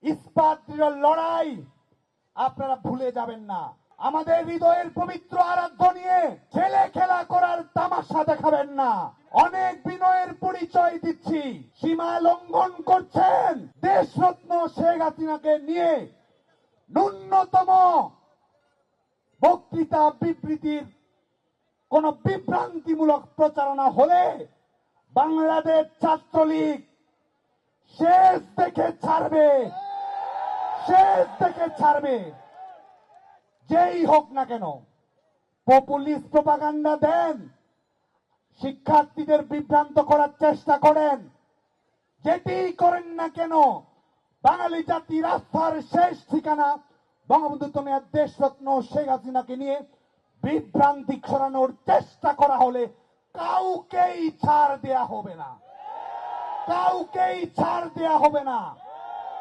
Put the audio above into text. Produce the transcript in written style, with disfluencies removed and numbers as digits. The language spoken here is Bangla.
ইস্পাত লড়াই আপনারা ভুলে যাবেন না। আমাদের হৃদয়ের পবিত্র আরাধ্য নিয়ে ছেলে খেলা করার তামাশা দেখাবেন না। অনেক বিনয়ের পরিচয় দিচ্ছি, সীমা লঙ্ঘন করছেন। দেশরত্ন শেখ হাসিনাকে নিয়ে ন্যূনতম বক্তৃতা বিবৃতির কোন বিভ্রান্তিমূলক প্রচারণা হলে বাংলাদেশ ছাত্রলীগ শেষ দেখে ছাড়বে, শেষ দেখে ছাড়বে। যেই হোক না কেন পপুলিস্ট প্রপাগান্ডা দেন, শিক্ষার্থীদের বিভ্রান্ত করার চেষ্টা করেন, যেটি করেন না কেন বাঙালি জাতির আস্থার শেষ ঠিকানা বঙ্গবন্ধু মেয়াদ দেশরত্ন শেখ হাসিনাকে নিয়ে বিভ্রান্তি ছড়ানোর চেষ্টা করা হলে কাউকেই ছাড় দেয়া হবে না, কাউকেই ছাড় দেয়া হবে না।